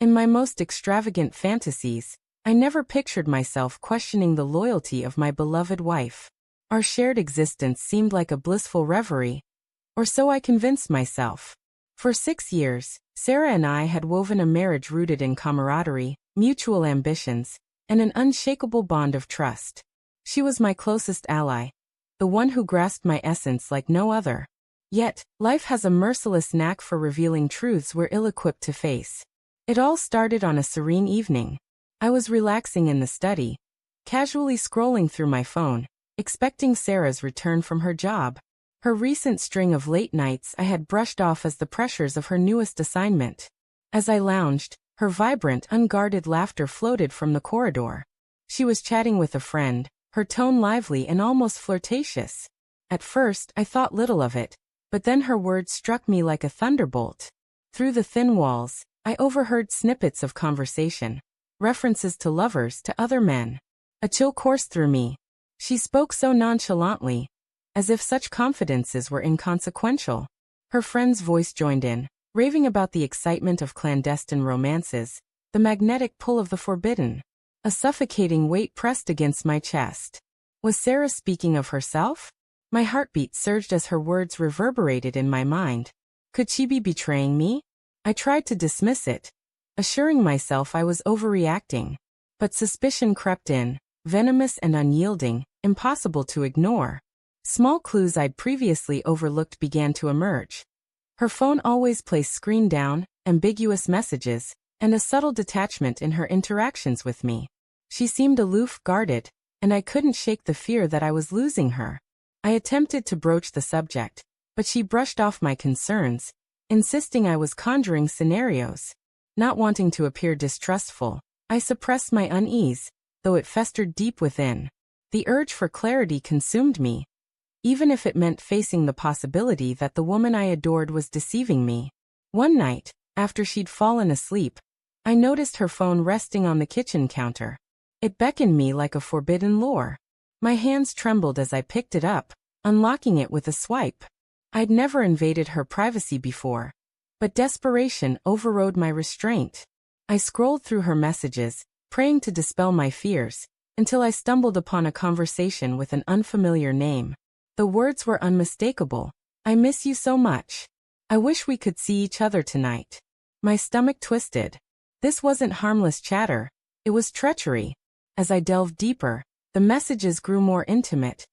In my most extravagant fantasies, I never pictured myself questioning the loyalty of my beloved wife. Our shared existence seemed like a blissful reverie, or so I convinced myself. For 6 years, Sarah and I had woven a marriage rooted in camaraderie, mutual ambitions, and an unshakable bond of trust. She was my closest ally, the one who grasped my essence like no other. Yet, life has a merciless knack for revealing truths we're ill-equipped to face. It all started on a serene evening. I was relaxing in the study, casually scrolling through my phone, expecting Sarah's return from her job. Her recent string of late nights I had brushed off as the pressures of her newest assignment. As I lounged, her vibrant, unguarded laughter floated from the corridor. She was chatting with a friend, her tone lively and almost flirtatious. At first, I thought little of it, but then her words struck me like a thunderbolt. Through the thin walls, I overheard snippets of conversation, references to lovers, to other men. A chill coursed through me. She spoke so nonchalantly, as if such confidences were inconsequential. Her friend's voice joined in, raving about the excitement of clandestine romances, the magnetic pull of the forbidden. A suffocating weight pressed against my chest. Was Sarah speaking of herself? My heartbeat surged as her words reverberated in my mind. Could she be betraying me? I tried to dismiss it, assuring myself I was overreacting. But suspicion crept in, venomous and unyielding, impossible to ignore. Small clues I'd previously overlooked began to emerge. Her phone always placed screen down, ambiguous messages, and a subtle detachment in her interactions with me. She seemed aloof, guarded, and I couldn't shake the fear that I was losing her. I attempted to broach the subject, but she brushed off my concerns, insisting I was conjuring scenarios. Not wanting to appear distrustful, I suppressed my unease, though it festered deep within. The urge for clarity consumed me, even if it meant facing the possibility that the woman I adored was deceiving me. One night, after she'd fallen asleep, I noticed her phone resting on the kitchen counter. It beckoned me like a forbidden lure. My hands trembled as I picked it up, unlocking it with a swipe. I'd never invaded her privacy before, but desperation overrode my restraint. I scrolled through her messages, praying to dispel my fears, until I stumbled upon a conversation with an unfamiliar name. The words were unmistakable. I miss you so much. I wish we could see each other tonight. My stomach twisted. This wasn't harmless chatter, it was treachery. As I delved deeper, the messages grew more intimate,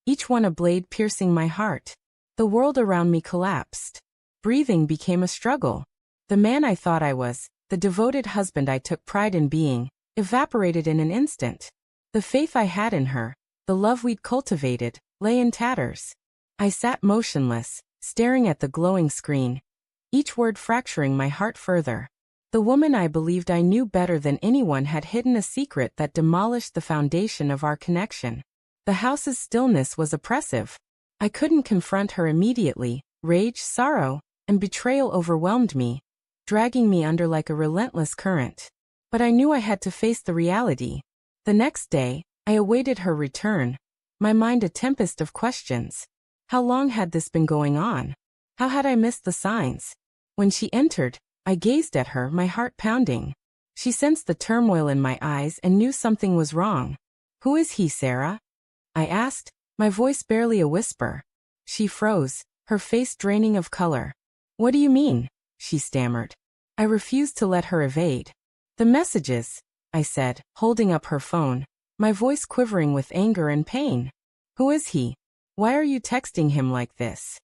each one a blade piercing my heart. The world around me collapsed. Breathing became a struggle. The man I thought I was, the devoted husband I took pride in being, evaporated in an instant. The faith I had in her, the love we'd cultivated, lay in tatters. I sat motionless, staring at the glowing screen, each word fracturing my heart further. The woman I believed I knew better than anyone had hidden a secret that demolished the foundation of our connection. The house's stillness was oppressive. I couldn't confront her immediately. Rage, sorrow, and betrayal overwhelmed me, dragging me under like a relentless current. But I knew I had to face the reality. The next day, I awaited her return, my mind a tempest of questions. How long had this been going on? How had I missed the signs? When she entered, I gazed at her, my heart pounding. She sensed the turmoil in my eyes and knew something was wrong. "Who is he, Sarah?" I asked, my voice barely a whisper. She froze, her face draining of color. "What do you mean?" she stammered. I refused to let her evade. "The messages," I said, holding up her phone, my voice quivering with anger and pain. "Who is he? Why are you texting him like this?"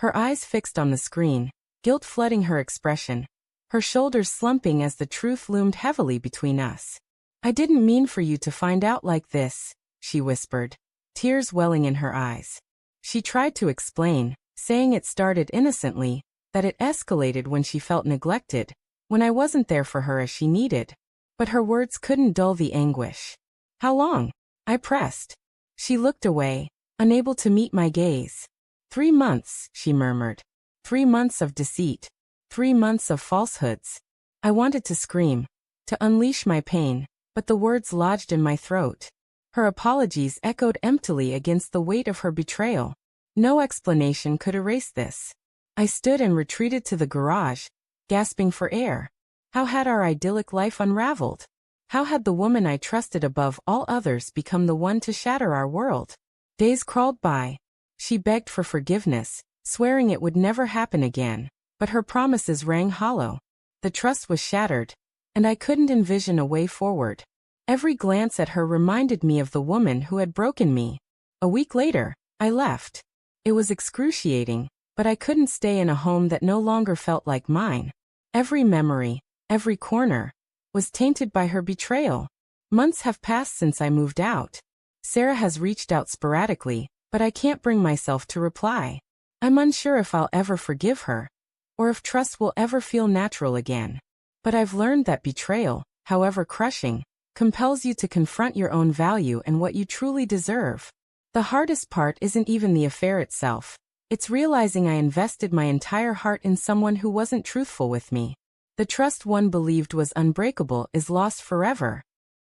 Her eyes fixed on the screen, guilt flooding her expression, her shoulders slumping as the truth loomed heavily between us. "I didn't mean for you to find out like this," she whispered, tears welling in her eyes. She tried to explain, saying it started innocently, that it escalated when she felt neglected, when I wasn't there for her as she needed. But her words couldn't dull the anguish. "How long?" I pressed. She looked away, unable to meet my gaze. 3 months, she murmured. 3 months of deceit. 3 months of falsehoods. I wanted to scream, to unleash my pain, but the words lodged in my throat. Her apologies echoed emptily against the weight of her betrayal. No explanation could erase this. I stood and retreated to the garage, gasping for air. How had our idyllic life unraveled? How had the woman I trusted above all others become the one to shatter our world? Days crawled by. She begged for forgiveness, swearing it would never happen again, but her promises rang hollow. The trust was shattered, and I couldn't envision a way forward. Every glance at her reminded me of the woman who had broken me. A week later, I left. It was excruciating, but I couldn't stay in a home that no longer felt like mine. Every memory, every corner, was tainted by her betrayal. Months have passed since I moved out. Sarah has reached out sporadically, but I can't bring myself to reply. I'm unsure if I'll ever forgive her, or if trust will ever feel natural again. But I've learned that betrayal, however crushing, compels you to confront your own value and what you truly deserve. The hardest part isn't even the affair itself. It's realizing I invested my entire heart in someone who wasn't truthful with me. The trust one believed was unbreakable is lost forever.